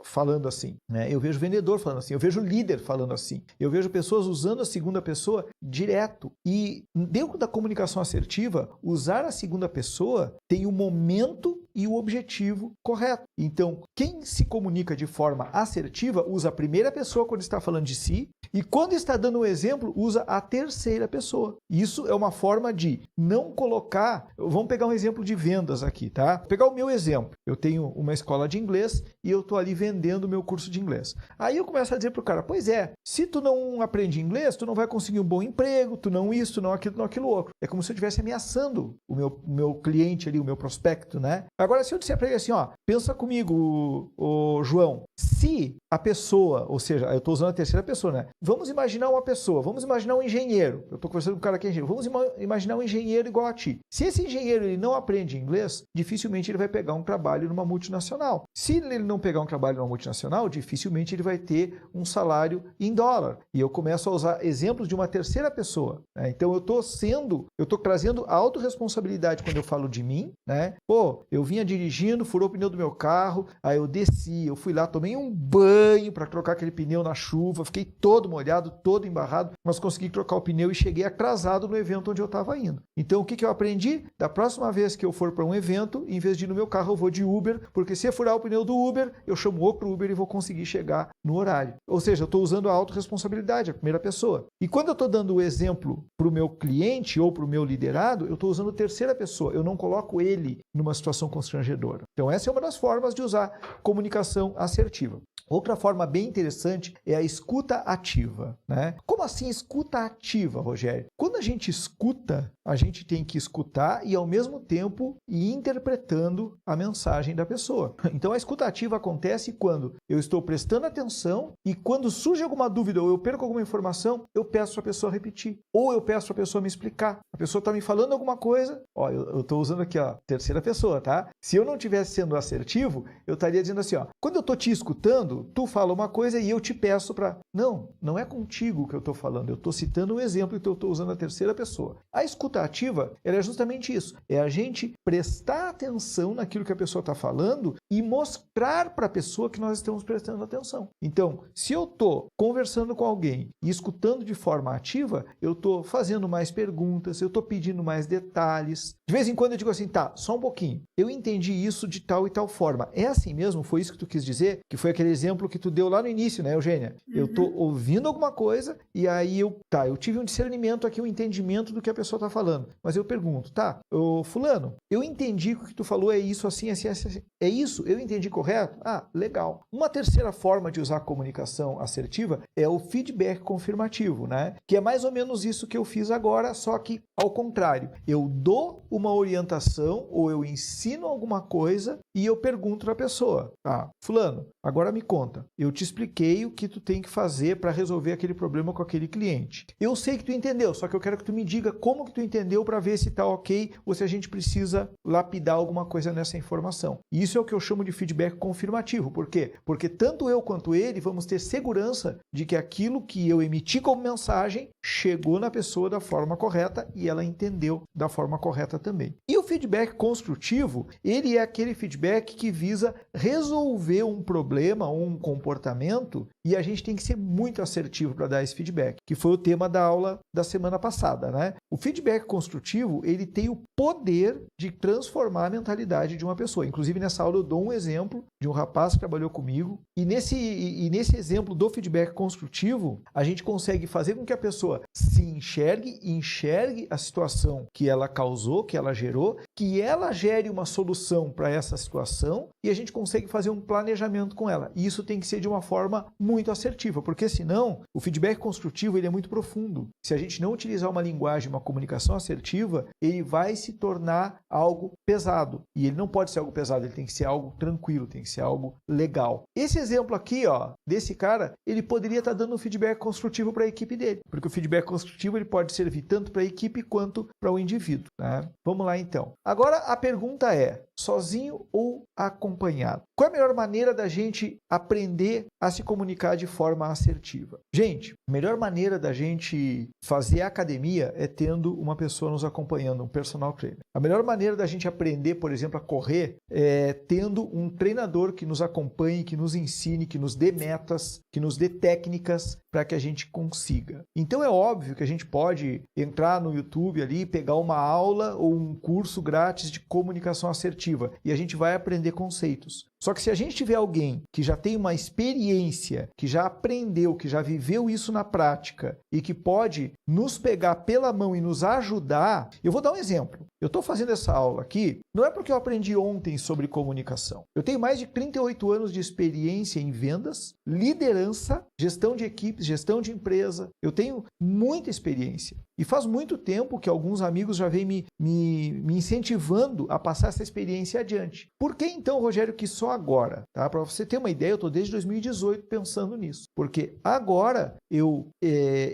falando assim, né? Eu vejo vendedor falando assim, eu vejo líder falando assim, eu vejo pessoas usando a segunda pessoa direto. E dentro da comunicação assertiva, usar a segunda pessoa tem o momento e o objetivo correto. Então, quem se comunica de forma assertiva usa a primeira pessoa quando está falando de si E quando está dando um exemplo, usa a terceira pessoa. Isso é uma forma de não colocar... Vamos pegar um exemplo de vendas aqui, tá? Vou pegar o meu exemplo. Eu tenho uma escola de inglês e eu estou ali vendendo o meu curso de inglês. Aí eu começo a dizer para o cara, pois é, se tu não aprende inglês, tu não vai conseguir um bom emprego, tu não isso, tu não aquilo, tu não aquilo outro. É como se eu estivesse ameaçando o meu cliente ali, o meu prospecto, né? Agora, se eu disser para ele assim, ó, pensa comigo, o João, se a pessoa, ou seja, eu estou usando a terceira pessoa, né? Vamos imaginar uma pessoa, vamos imaginar um engenheiro. Eu estou conversando com um cara que é engenheiro. Vamos imaginar um engenheiro igual a ti. Se esse engenheiro ele não aprende inglês, dificilmente ele vai pegar um trabalho numa multinacional. Se ele não pegar um trabalho numa multinacional, dificilmente ele vai ter um salário em dólar. E eu começo a usar exemplos de uma terceira pessoa, né? Então eu estou trazendo a autorresponsabilidade quando eu falo de mim, né? Pô, eu vinha dirigindo, furou o pneu do meu carro, aí eu desci, eu fui lá, tomei um banho para trocar aquele pneu na chuva, fiquei todo molhado, todo embarrado, mas consegui trocar o pneu e cheguei atrasado no evento onde eu estava indo. Então o que eu aprendi? Da próxima vez que eu for para um evento, em vez de ir no meu carro, eu vou de Uber, porque se eu furar o pneu do Uber, eu chamo outro Uber e vou conseguir chegar no horário. Ou seja, eu estou usando a autorresponsabilidade, a primeira pessoa. E quando eu estou dando o exemplo para o meu cliente ou para o meu liderado, eu estou usando a terceira pessoa, eu não coloco ele numa situação constrangedora. Então essa é uma das formas de usar comunicação assertiva. Outra forma bem interessante é a escuta ativa, né? Como assim escuta ativa, Rogério? Quando a gente escuta, a gente tem que escutar e ao mesmo tempo ir interpretando a mensagem da pessoa. Então a escuta ativa acontece quando eu estou prestando atenção e quando surge alguma dúvida ou eu perco alguma informação, eu peço para a pessoa repetir. Ou eu peço para a pessoa me explicar. A pessoa está me falando alguma coisa, ó, eu estou usando aqui a terceira pessoa, tá? Se eu não estivesse sendo assertivo, eu estaria dizendo assim, ó, quando eu estou te escutando, tu fala uma coisa e eu te peço para... Não é contigo que eu estou falando, eu estou citando um exemplo e eu estou usando a terceira pessoa. A escuta ativa, ela é justamente isso, é a gente prestar atenção naquilo que a pessoa está falando e mostrar para a pessoa que nós estamos prestando atenção. Então, se eu estou conversando com alguém e escutando de forma ativa, eu estou fazendo mais perguntas, eu estou pedindo mais detalhes. De vez em quando eu digo assim, tá, só um pouquinho, eu entendi isso de tal e tal forma. É assim mesmo? Foi isso que tu quis dizer? Que foi aquele exemplo que tu deu lá no início, né, Eugênia? Eu estou ouvindo alguma coisa e aí eu tive um discernimento aqui, um entendimento do que a pessoa está falando. Mas eu pergunto, tá, fulano, eu entendi que o que tu falou é isso, assim, assim, assim. É isso? Eu entendi correto? Ah, legal. Uma terceira forma de usar a comunicação assertiva é o feedback confirmativo, né? Que é mais ou menos isso que eu fiz agora, só que ao contrário. Eu dou uma orientação ou eu ensino alguma coisa e eu pergunto para a pessoa, tá, fulano, agora me conta, eu te expliquei o que tu tem que fazer para resolver aquele problema com aquele cliente. Eu sei que tu entendeu, só que eu quero que tu me diga como que tu entendeu para ver se tá ok ou se a gente precisa lapidar alguma coisa nessa informação. Isso é o que eu chamo de feedback confirmativo. Por quê? Porque tanto eu quanto ele vamos ter segurança de que aquilo que eu emiti como mensagem chegou na pessoa da forma correta e ela entendeu da forma correta também. E o feedback construtivo, ele é aquele feedback que visa resolver um problema ou um comportamento e a gente tem que ser muito assertivo para dar esse feedback, que foi o tema da aula da semana passada, né? O feedback construtivo, ele tem o poder de transformar a mentalidade de uma pessoa. Inclusive, nessa aula eu dou um exemplo de um rapaz que trabalhou comigo e nesse exemplo do feedback construtivo, a gente consegue fazer com que a pessoa se enxergue a situação que ela causou, que ela gerou, que ela gere uma solução para essa situação e a gente consegue fazer um planejamento com ela. E isso tem que ser de uma forma muito assertiva, porque senão o feedback construtivo ele é muito profundo. Se a gente não utilizar uma linguagem, uma comunicação assertiva, ele vai se tornar algo pesado. E ele não pode ser algo pesado, ele tem que ser algo tranquilo, tem que ser algo legal. Esse exemplo aqui, ó, desse cara, ele poderia estar dando um feedback construtivo para a equipe dele, porque o feedback construtivo ele pode servir tanto para a equipe quanto para o indivíduo, né? Vamos lá então. Agora a pergunta é, sozinho ou acompanhado? Qual é a melhor maneira da gente aprender a se comunicar de forma assertiva? Gente, a melhor maneira da gente fazer academia é tendo uma pessoa nos acompanhando, um personal trainer. A melhor maneira da gente aprender, por exemplo, a correr é tendo um treinador que nos acompanhe, que nos ensine, que nos dê metas, que nos dê técnicas para que a gente consiga. Então é óbvio que a gente pode entrar no YouTube ali, pegar uma aula ou um curso curso grátis de comunicação assertiva e a gente vai aprender conceitos. Só que se a gente tiver alguém que já tem uma experiência, que já aprendeu, que já viveu isso na prática e que pode nos pegar pela mão e nos ajudar, eu vou dar um exemplo. Eu estou fazendo essa aula aqui, não é porque eu aprendi ontem sobre comunicação. Eu tenho mais de 38 anos de experiência em vendas, liderança, gestão de equipes, gestão de empresa. Eu tenho muita experiência. E faz muito tempo que alguns amigos já vêm me incentivando a passar essa experiência adiante. Por que então, Rogério, que só agora? Tá? Para você ter uma ideia, eu estou desde 2018 pensando nisso. Porque agora eu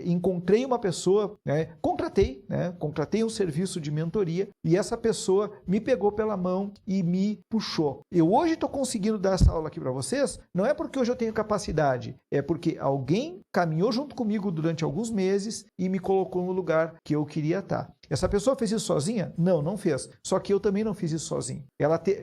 encontrei uma pessoa, contratei um serviço de mentoria e essa pessoa me pegou pela mão e me puxou. Eu hoje estou conseguindo dar essa aula aqui para vocês, não é porque hoje eu tenho capacidade, é porque alguém caminhou junto comigo durante alguns meses e me colocou no lugar que eu queria estar. Essa pessoa fez isso sozinha? Não, não fez. Só que eu também não fiz isso sozinho.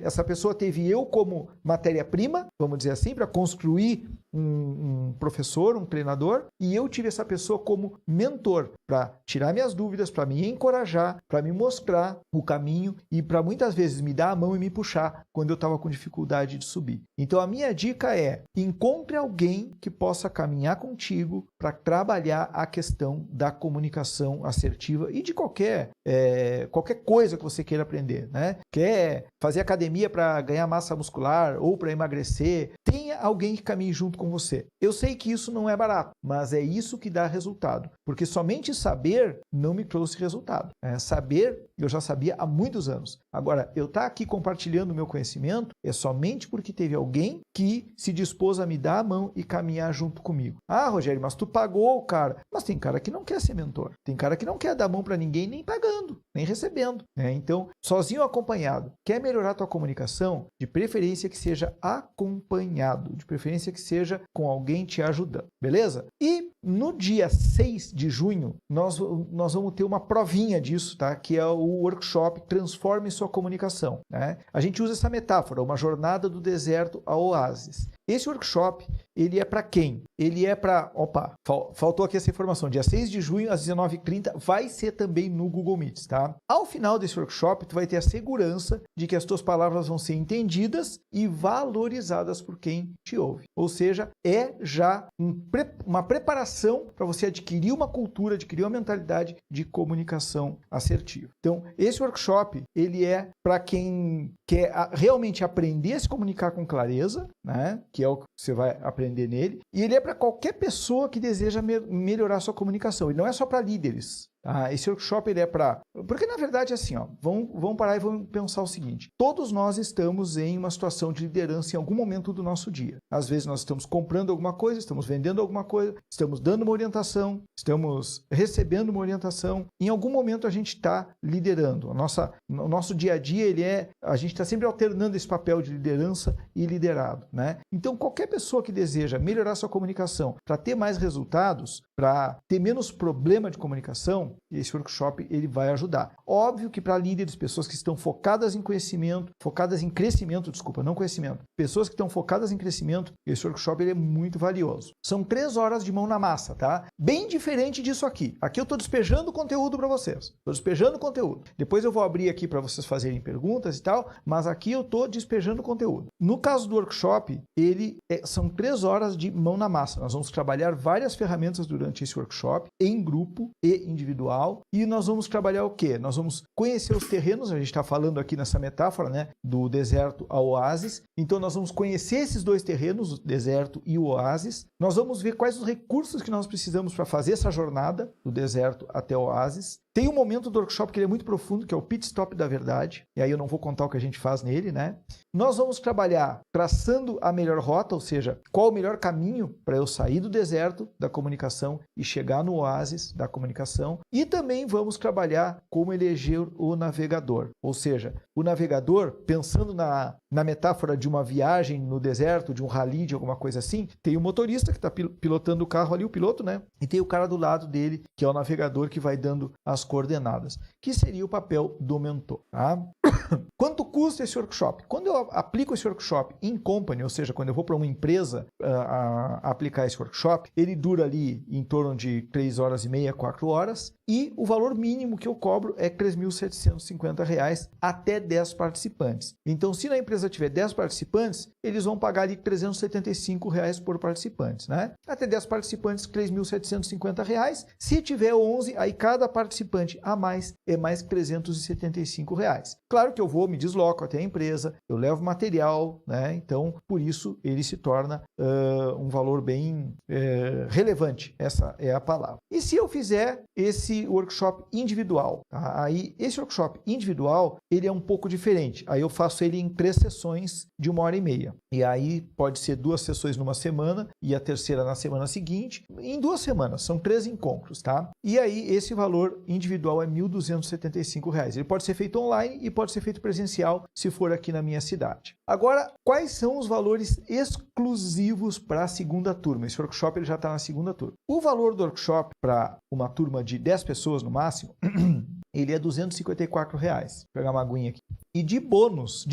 Essa pessoa teve eu como matéria-prima, vamos dizer assim, para construir um professor, um treinador, e eu tive essa pessoa como mentor para tirar minhas dúvidas, para me encorajar, para me mostrar o caminho e para muitas vezes me dar a mão e me puxar quando eu estava com dificuldade de subir. Então a minha dica é: encontre alguém que possa caminhar contigo para trabalhar a questão da comunicação assertiva e de qualquer coisa que você queira aprender, né? Quer fazer academia para ganhar massa muscular ou para emagrecer, tenha alguém que caminhe junto com você. Eu sei que isso não é barato, mas é isso que dá resultado, porque somente saber não me trouxe resultado. Saber, eu já sabia há muitos anos. Agora, eu estar aqui compartilhando o meu conhecimento é somente porque teve alguém que se dispôs a me dar a mão e caminhar junto comigo. Ah, Rogério, mas tu pagou o cara. Mas tem cara que não quer ser mentor. Tem cara que não quer dar a mão para ninguém nem pagando, nem recebendo. Então, sozinho ou acompanhado, quer melhorar a tua comunicação? De preferência que seja acompanhado, de preferência que seja com alguém te ajudando, beleza? E no dia 6 de junho, nós vamos ter uma provinha disso, tá? Que é o workshop Transforme Sua Comunicação, né? A gente usa essa metáfora, uma jornada do deserto ao oásis. Esse workshop, ele é para quem? Ele é para... Opa, faltou aqui essa informação. Dia 6 de junho, às 19h30, vai ser também no Google Meets, tá? Ao final desse workshop, tu vai ter a segurança de que as tuas palavras vão ser entendidas e valorizadas por quem te ouve. Ou seja, é já uma preparação para você adquirir uma cultura, adquirir uma mentalidade de comunicação assertiva. Então, esse workshop, ele é para quem quer realmente aprender a se comunicar com clareza, né? Que é o que você vai aprender nele. E ele é para qualquer pessoa que deseja melhorar sua comunicação. Ele não é só para líderes. Esse workshop ele é para... Porque, na verdade, assim, vamos parar e vamos pensar o seguinte. Todos nós estamos em uma situação de liderança em algum momento do nosso dia. Às vezes nós estamos comprando alguma coisa, estamos vendendo alguma coisa, estamos dando uma orientação, estamos recebendo uma orientação. Em algum momento a gente está liderando. O nosso dia a dia, a gente está sempre alternando esse papel de liderança e liderado, né? Então, qualquer pessoa que deseja melhorar sua comunicação para ter mais resultados, para ter menos problema de comunicação, esse workshop ele vai ajudar. Óbvio que para líderes, pessoas que estão focadas em conhecimento, não conhecimento, pessoas que estão focadas em crescimento, esse workshop ele é muito valioso. São 3 horas de mão na massa, tá? Bem diferente disso aqui. Aqui eu estou despejando conteúdo para vocês. Estou despejando conteúdo. Depois eu vou abrir aqui para vocês fazerem perguntas e tal, mas aqui eu estou despejando conteúdo. No caso do workshop, são 3 horas de mão na massa. Nós vamos trabalhar várias ferramentas durante esse workshop, em grupo e individual. E nós vamos trabalhar o quê? Nós vamos conhecer os terrenos, a gente está falando aqui nessa metáfora, né, do deserto ao oásis. Então nós vamos conhecer esses 2 terrenos, o deserto e o oásis. Nós vamos ver quais os recursos que nós precisamos para fazer essa jornada do deserto até o oásis. Tem um momento do workshop que ele é muito profundo, que é o pit stop da verdade. E aí eu não vou contar o que a gente faz nele, né? Nós vamos trabalhar traçando a melhor rota, ou seja, qual o melhor caminho para eu sair do deserto da comunicação e chegar no oásis da comunicação. E também vamos trabalhar como eleger o navegador. Ou seja, o navegador, pensando na na metáfora de uma viagem no deserto, de um rally, de alguma coisa assim, tem o motorista que está pilotando o carro ali, o piloto, né? E tem o cara do lado dele, que é o navegador que vai dando as coordenadas, que seria o papel do mentor, tá? Quanto custa esse workshop? Quando eu aplico esse workshop em company, ou seja, quando eu vou para uma empresa aplicar esse workshop, ele dura ali em torno de 3 horas e meia, 4 horas, e o valor mínimo que eu cobro é R$ 3.750 até 10 participantes. Então, se na empresa tiver 10 participantes, eles vão pagar ali R$ 375 por participantes, né? Até 10 participantes, R$ 3.750. Se tiver 11, aí cada participante a mais é mais R$ 375. Claro que eu me desloco até a empresa, eu levo material, né? Então, por isso, ele se torna um valor bem relevante, essa é a palavra. E se eu fizer esse workshop individual, tá? Aí esse workshop individual, ele é um pouco diferente, aí eu faço ele em 3 sessões de 1h30, e aí pode ser 2 sessões numa semana e a terceira na semana seguinte, em 2 semanas, são 3 encontros, tá? E aí esse valor individual é R$ 1.275, ele pode ser feito online e pode ser feito presencial, se for aqui na minha cidade. Agora, quais são os valores exclusivos para a segunda turma? Esse workshop ele já está na segunda turma. O valor do workshop para uma turma de 10 pessoas no máximo, ele é R$ 254. Vou pegar uma aguinha aqui. E de bônus,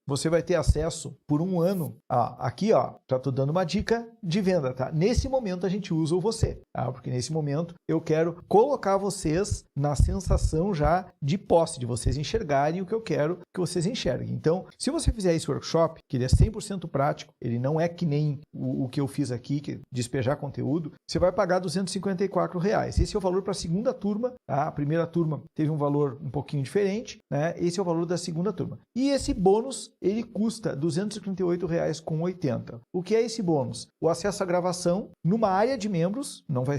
você vai ter acesso por 1 ano. Aqui, ó, já estou dando uma dica de venda, tá? Nesse momento a gente usa o você, tá? Porque nesse momento eu quero colocar vocês na sensação já de posse, de vocês enxergarem o que eu quero que vocês enxerguem. Então, se você fizer esse workshop, que ele é 100% prático, ele não é que nem o que eu fiz aqui, que é despejar conteúdo, você vai pagar R$ 254. Esse é o valor para a segunda turma, tá? A primeira turma teve um valor um pouquinho diferente, né? Esse é o valor da segunda turma. E esse bônus, ele custa R$ 238,80. O que é esse bônus? O acesso à gravação numa área de membros, não vai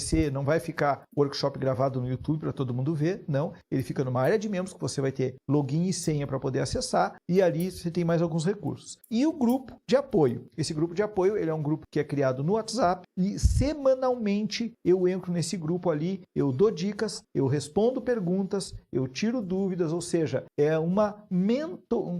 ficar workshop gravado no YouTube para todo mundo ver, não. Ele fica numa área de membros que você vai ter login e senha para poder acessar, e ali você tem mais alguns recursos. E o grupo de apoio. Esse grupo de apoio, ele é um grupo que é criado no WhatsApp, e semanalmente eu entro nesse grupo ali, eu dou dicas, eu respondo perguntas, eu tiro dúvidas, ou seja, é um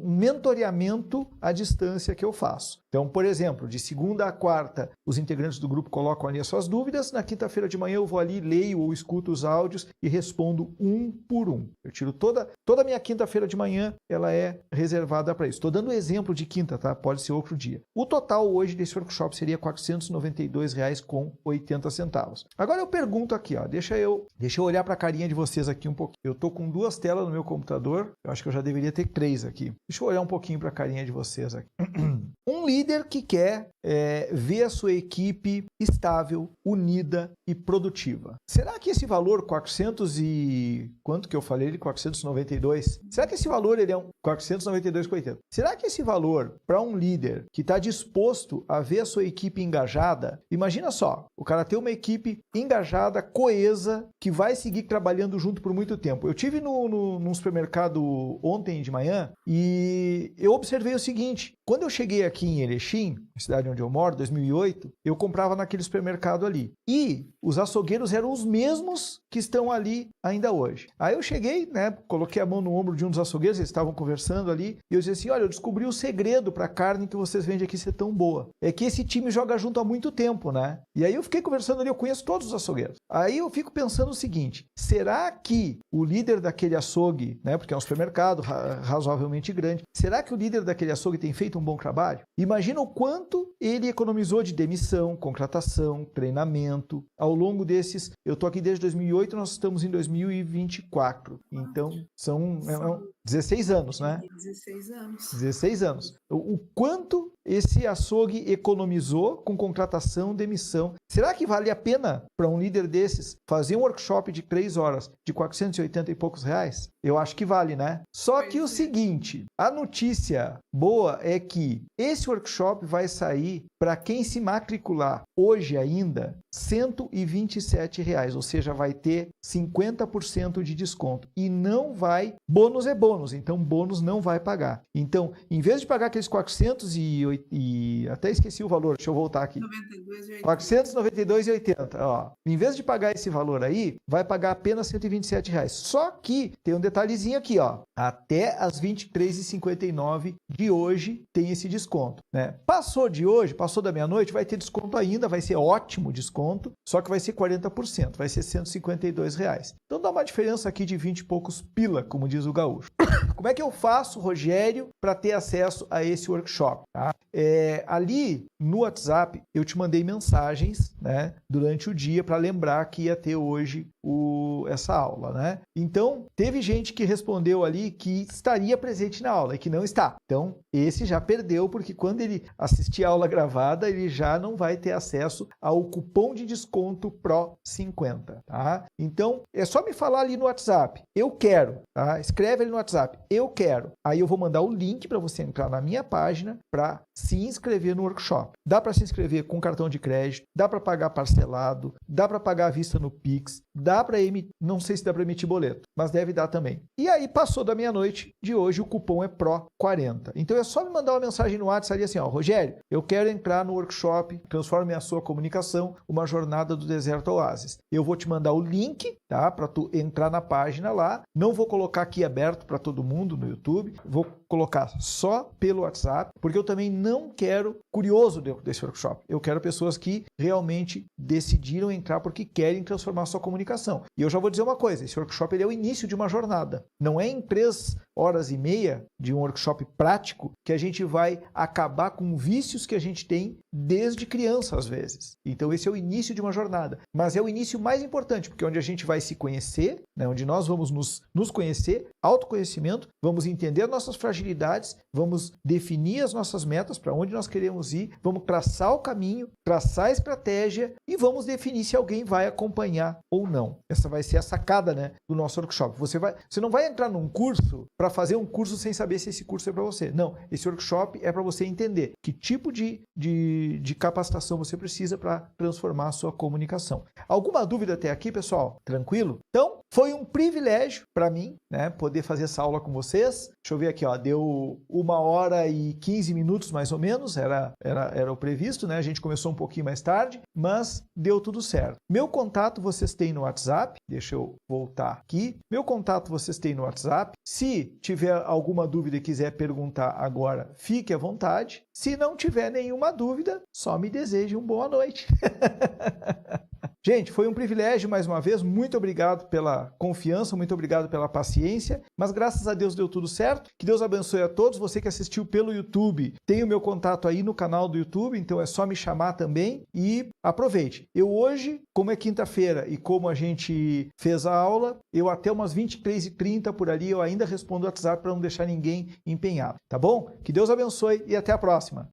mentoreamento à distância que eu faço. Então, por exemplo, de segunda a quarta, os integrantes do grupo colocam ali as suas dúvidas, na quinta-feira de manhã eu vou ali, leio ou escuto os áudios e respondo um por um. Eu tiro toda a minha quinta-feira de manhã, ela é reservada para isso. Estou dando exemplo de quinta, tá? Pode ser outro dia. O total hoje desse workshop seria R$ 492,80. Agora eu pergunto aqui, ó, deixa eu olhar para a carinha de vocês aqui um pouquinho. Eu estou com 2 telas no meu computador, eu acho que eu já deveria ter 3 aqui. Deixa eu olhar um pouquinho para a carinha de vocês aqui. Um líder que quer ver a sua equipe estável, unida e produtiva. Será que esse valor 400 e... quanto que eu falei? 492? Será que esse valor ele é 492,80? Será que esse valor para um líder que está disposto a ver a sua equipe engajada, imagina só, o cara tem uma equipe engajada, coesa, que vai seguir trabalhando junto por muito tempo. Eu tive num supermercado ontem de manhã e eu observei o seguinte, quando eu cheguei aqui em Erechim, cidade onde eu moro, 2008, eu comprava naquele supermercado ali. E os açougueiros eram os mesmos que estão ali ainda hoje. Aí eu cheguei, né, coloquei a mão no ombro de um dos açougueiros, eles estavam conversando ali, e eu disse assim, olha, eu descobri o segredo para a carne que vocês vendem aqui ser tão boa. É que esse time joga junto há muito tempo, né? E aí eu fiquei conversando ali, eu conheço todos os açougueiros. Aí eu fico pensando o seguinte, será que o líder daquele açougue, né, porque é um supermercado razoavelmente grande, será que o líder daquele açougue tem feito um bom trabalho? Imagina o quanto ele economizou de demissão, contratação, treinamento. Ao longo desses, eu estou aqui desde 2008, nós estamos em 2024. Então, são 16 anos, né? 16 anos. 16 anos. O quanto esse açougue economizou com contratação, demissão. Será que vale a pena para um líder desses fazer um workshop de 3 horas de 480 e poucos reais? Eu acho que vale, né? Só que o seguinte, a notícia boa é que esse workshop vai sair para quem se matricular hoje ainda R$ 127, ou seja, vai ter 50% de desconto. E não vai, bônus é bônus, então bônus não vai pagar. Então, em vez de pagar aqueles 400 e até esqueci o valor, deixa eu voltar aqui. 492,80. Ó, em vez de pagar esse valor aí, vai pagar apenas R$ 127. Só que tem um detalhezinho aqui, ó. Até as 23h59 de hoje tem esse desconto, né? Passou de hoje, passou da meia-noite, vai ter desconto ainda, vai ser ótimo desconto, só que vai ser 40%, vai ser R$152. Então dá uma diferença aqui de 20 e poucos pila, como diz o gaúcho. Como é que eu faço, Rogério, para ter acesso a esse workshop? Tá? Ali no WhatsApp eu te mandei mensagens, né, durante o dia para lembrar que ia ter hoje essa aula, né? Então, teve gente que respondeu ali que estaria presente na aula e que não está. Então, esse já perdeu, porque quando ele assistir a aula gravada, ele já não vai ter acesso ao cupom de desconto Pro 50, tá? Então, é só me falar ali no WhatsApp, eu quero, tá? Escreve ali no WhatsApp, eu quero. Aí eu vou mandar o link para você entrar na minha página para se inscrever no workshop. Dá para se inscrever com cartão de crédito, dá para pagar parcelado, dá para pagar à vista no Pix, dá para emitir, não sei se dá para emitir boleto, mas deve dar também. E aí passou da meia-noite de hoje, o cupom é Pro 40. Então é só me mandar uma mensagem no WhatsApp ali assim, ó, Rogério, eu quero entrar no workshop Transforme a Sua Comunicação, uma jornada do deserto ao oásis. Eu vou te mandar o link, tá, para tu entrar na página lá. Não vou colocar aqui aberto para todo mundo no YouTube, vou colocar só pelo WhatsApp, porque eu também não quero curioso dentro desse workshop. Eu quero pessoas que realmente decidiram entrar porque querem transformar a sua comunicação. E eu já vou dizer uma coisa, esse workshop ele é o início de uma jornada. Não é em 3 horas e meia de um workshop prático que a gente vai acabar com vícios que a gente tem desde criança, às vezes. Então esse é o início de uma jornada. Mas é o início mais importante, porque é onde a gente vai se conhecer, né? Onde nós vamos nos conhecer, autoconhecimento, vamos entender as nossas fragilidades, vamos definir as nossas metas, para onde nós queremos ir, vamos traçar o caminho, traçar a estratégia e vamos definir se alguém vai acompanhar ou não. Essa vai ser a sacada, né, do nosso workshop. Você não vai entrar num curso para fazer um curso sem saber se esse curso é para você. Não, esse workshop é para você entender que tipo de capacitação você precisa para transformar a sua comunicação. Alguma dúvida até aqui, pessoal? Tranquilo? Então, foi um privilégio para mim, né, poder fazer essa aula com vocês. Deixa eu ver aqui, ó, deu 1h15 mais ou menos, era o previsto, né? A gente começou um pouquinho mais tarde, mas deu tudo certo. Meu contato vocês têm no WhatsApp, deixa eu voltar aqui. Meu contato vocês têm no WhatsApp. Se tiver alguma dúvida e quiser perguntar agora, fique à vontade. Se não tiver nenhuma dúvida, só me deseje uma boa noite. Gente, foi um privilégio mais uma vez, muito obrigado pela confiança, muito obrigado pela paciência, mas graças a Deus deu tudo certo. Que Deus abençoe a todos. Você que assistiu pelo YouTube, tem o meu contato aí no canal do YouTube, então é só me chamar também e aproveite. Eu hoje, como é quinta-feira e como a gente fez a aula, eu até umas 23h30 por ali, eu ainda respondo o WhatsApp para não deixar ninguém empenhado, tá bom? Que Deus abençoe e até a próxima.